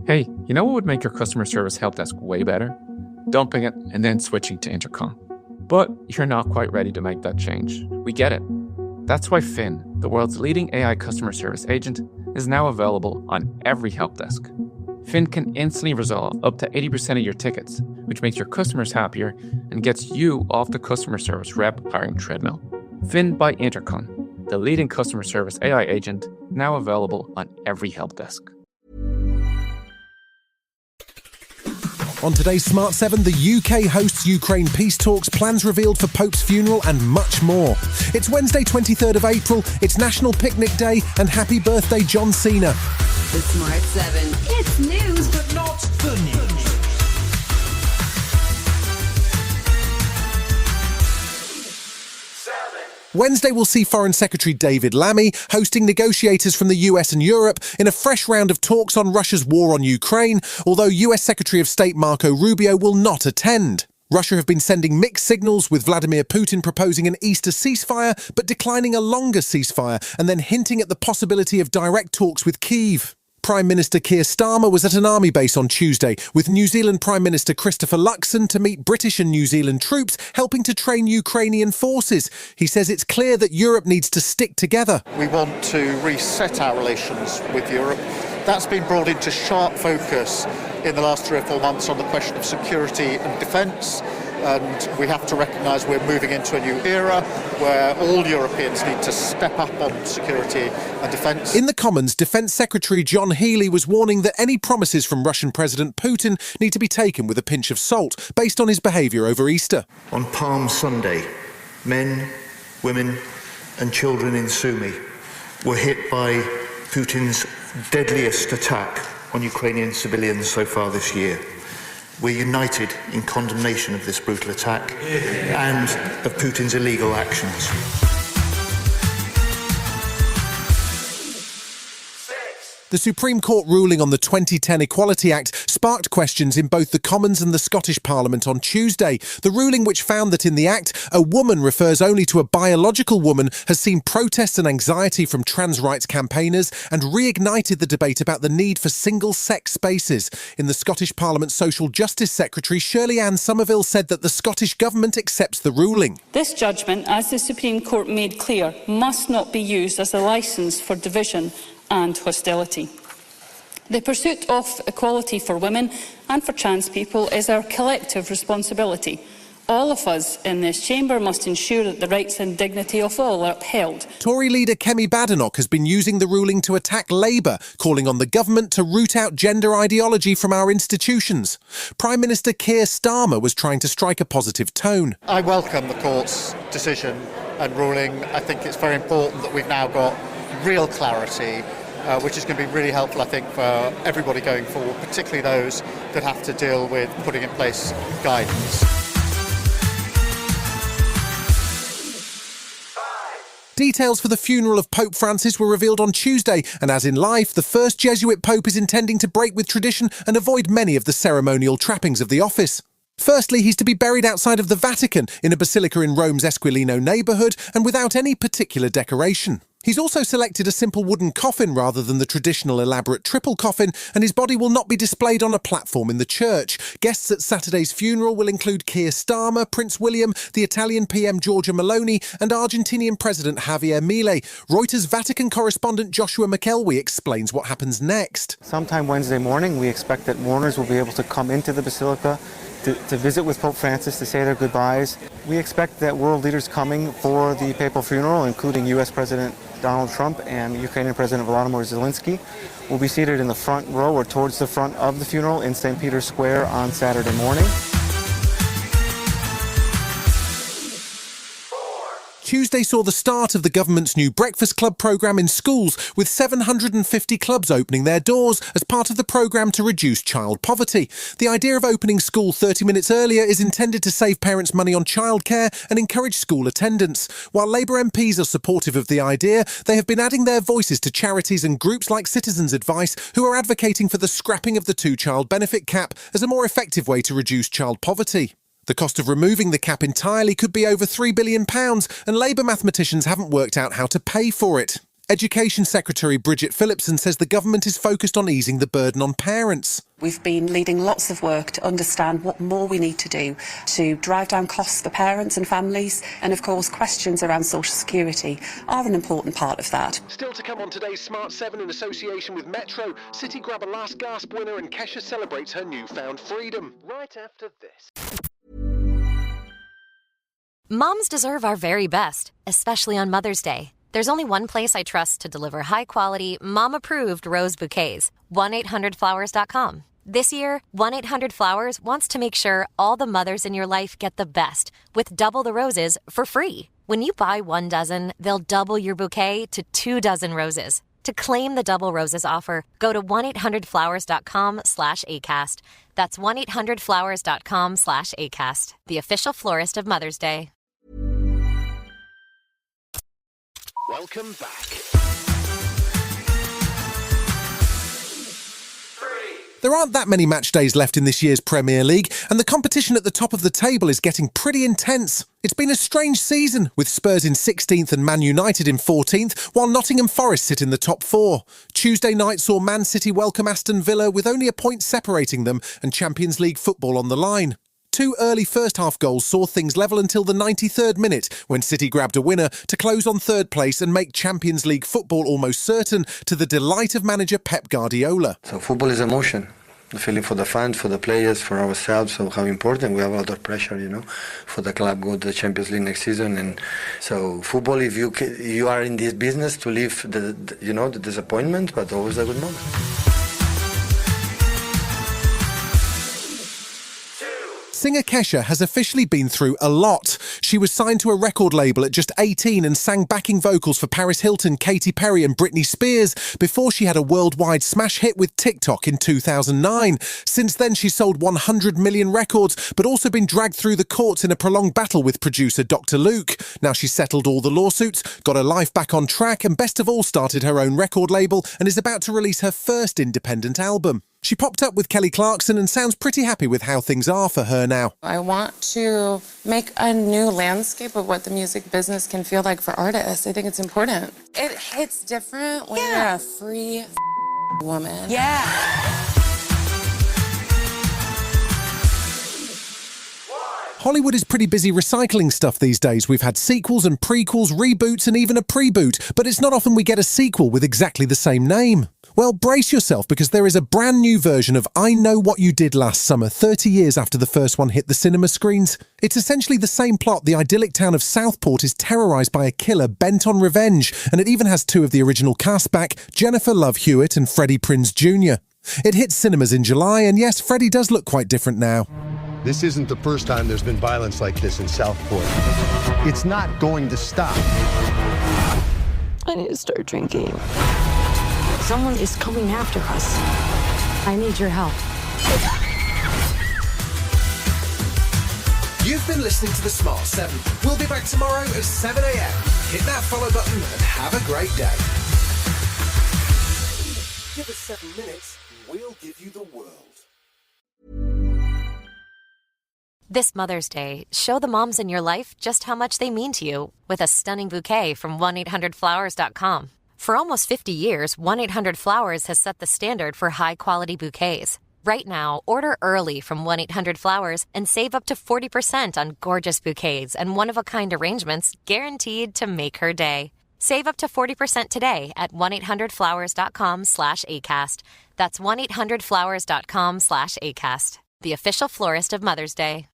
Hey, you know what would make your customer service help desk way better? Dumping it and then switching to Intercom. But you're not quite ready to make that change. We get it. That's why Finn, the world's leading AI customer service agent, is now available on every help desk. Finn can instantly resolve up to 80% of your tickets, which makes your customers happier and gets you off the customer service rep hiring treadmill. Finn by Intercom, the leading customer service AI agent, now available on every help desk. On today's Smart 7, the UK hosts Ukraine peace talks, plans revealed for Pope's funeral and much more. It's Wednesday 23rd of April, it's National Picnic Day and happy birthday John Cena. The Smart 7. It's news, but not the news. Wednesday will see Foreign Secretary David Lammy hosting negotiators from the US and Europe in a fresh round of talks on Russia's war on Ukraine, although US Secretary of State Marco Rubio will not attend. Russia have been sending mixed signals, with Vladimir Putin proposing an Easter ceasefire but declining a longer ceasefire and then hinting at the possibility of direct talks with Kyiv. Prime Minister Keir Starmer was at an army base on Tuesday with New Zealand Prime Minister Christopher Luxon to meet British and New Zealand troops helping to train Ukrainian forces. He says it's clear that Europe needs to stick together. We want to reset our relations with Europe. That's been brought into sharp focus in the last 3 or 4 months on the question of security and defence. And we have to recognise we're moving into a new era where all Europeans need to step up on security and defence. In the Commons, Defence Secretary John Healey was warning that any promises from Russian President Putin need to be taken with a pinch of salt, based on his behaviour over Easter. On Palm Sunday, men, women and children in Sumy were hit by Putin's deadliest attack on Ukrainian civilians so far this year. We're united in condemnation of this brutal attack and of Putin's illegal actions. The Supreme Court ruling on the 2010 Equality Act sparked questions in both the Commons and the Scottish Parliament on Tuesday. The ruling, which found that in the Act, a woman refers only to a biological woman, has seen protests and anxiety from trans rights campaigners and reignited the debate about the need for single-sex spaces. In the Scottish Parliament, Social Justice Secretary Shirley Ann Somerville said that the Scottish Government accepts the ruling. This judgment, as the Supreme Court made clear, must not be used as a licence for division and hostility. The pursuit of equality for women and for trans people is our collective responsibility. All of us in this chamber must ensure that the rights and dignity of all are upheld. Tory leader Kemi Badenoch has been using the ruling to attack Labour, calling on the government to root out gender ideology from our institutions. Prime Minister Keir Starmer was trying to strike a positive tone. I welcome the court's decision and ruling. I think it's very important that we've now got real clarity, which is going to be really helpful, I think, for everybody going forward, particularly those that have to deal with putting in place guidance. Details for the funeral of Pope Francis were revealed on Tuesday, and as in life, the first Jesuit pope is intending to break with tradition and avoid many of the ceremonial trappings of the office. Firstly, he's to be buried outside of the Vatican, in a basilica in Rome's Esquilino neighbourhood, and without any particular decoration. He's also selected a simple wooden coffin rather than the traditional elaborate triple coffin, and his body will not be displayed on a platform in the church. Guests at Saturday's funeral will include Keir Starmer, Prince William, the Italian PM Giorgia Meloni, and Argentinian President Javier Milei. Reuters Vatican correspondent Joshua McElwee explains what happens next. Sometime Wednesday morning, we expect that mourners will be able to come into the Basilica to visit with Pope Francis, to say their goodbyes. We expect that world leaders coming for the papal funeral, including U.S. President Donald Trump and Ukrainian President Volodymyr Zelensky, will be seated in the front row or towards the front of the funeral in St. Peter's Square on Saturday morning. Tuesday saw the start of the government's new Breakfast Club programme in schools, with 750 clubs opening their doors as part of the programme to reduce child poverty. The idea of opening school 30 minutes earlier is intended to save parents money on childcare and encourage school attendance. While Labour MPs are supportive of the idea, they have been adding their voices to charities and groups like Citizens Advice, who are advocating for the scrapping of the two-child benefit cap as a more effective way to reduce child poverty. The cost of removing the cap entirely could be over £3 billion, and Labour mathematicians haven't worked out how to pay for it. Education Secretary Bridget Phillipson says the government is focused on easing the burden on parents. We've been leading lots of work to understand what more we need to do to drive down costs for parents and families, and of course questions around social security are an important part of that. Still to come on today's Smart 7 in association with Metro, City grab a last gasp winner and Kesha celebrates her newfound freedom. Right after this. Moms deserve our very best, especially on Mother's Day. There's only one place I trust to deliver high-quality, mom-approved rose bouquets. 1-800-Flowers.com. This year, 1-800-Flowers wants to make sure all the mothers in your life get the best, with double the roses for free. When you buy 1 dozen, they'll double your bouquet to 2 dozen roses. To claim the double roses offer, go to 1-800-Flowers.com/ACAST. That's 1-800-Flowers.com/ACAST, the official florist of Mother's Day. Welcome back. There aren't that many match days left in this year's Premier League, and the competition at the top of the table is getting pretty intense. It's been a strange season, with Spurs in 16th and Man United in 14th, while Nottingham Forest sit in the top 4. Tuesday night saw Man City welcome Aston Villa with only a point separating them and Champions League football on the line. 2 early first-half goals saw things level until the 93rd minute, when City grabbed a winner to close on third place and make Champions League football almost certain, to the delight of manager Pep Guardiola. So football is emotion. The feeling for the fans, for the players, for ourselves, so how important. We have a lot of pressure, for the club go to the Champions League next season. And so football, if you are in this business to live the disappointment, but always a good moment. Singer Kesha has officially been through a lot. She was signed to a record label at just 18 and sang backing vocals for Paris Hilton, Katy Perry and Britney Spears before she had a worldwide smash hit with TikTok in 2009. Since then, she's sold 100 million records, but also been dragged through the courts in a prolonged battle with producer Dr. Luke. Now she's settled all the lawsuits, got her life back on track, and best of all started her own record label and is about to release her first independent album. She popped up with Kelly Clarkson and sounds pretty happy with how things are for her now. I want to make a new landscape of what the music business can feel like for artists. I think it's important. It hits different when you're a free woman. Yeah. Hollywood is pretty busy recycling stuff these days. We've had sequels and prequels, reboots and even a pre-boot, but it's not often we get a sequel with exactly the same name. Well, brace yourself, because there is a brand new version of I Know What You Did Last Summer, 30 years after the first one hit the cinema screens. It's essentially the same plot. The idyllic town of Southport is terrorised by a killer bent on revenge, and it even has 2 of the original cast back, Jennifer Love Hewitt and Freddie Prinze Jr. It hits cinemas in July, and yes, Freddie does look quite different now. This isn't the first time there's been violence like this in Southport. It's not going to stop. I need to start drinking. Someone is coming after us. I need your help. You've been listening to The Smart 7. We'll be back tomorrow at 7 a.m. Hit that follow button and have a great day. Give us 7 minutes, we'll give you the world. This Mother's Day, show the moms in your life just how much they mean to you with a stunning bouquet from 1-800-Flowers.com. For almost 50 years, 1-800-Flowers has set the standard for high-quality bouquets. Right now, order early from 1-800-Flowers and save up to 40% on gorgeous bouquets and one-of-a-kind arrangements guaranteed to make her day. Save up to 40% today at 1-800-Flowers.com/ACAST. That's 1-800-Flowers.com/ACAST, the official florist of Mother's Day.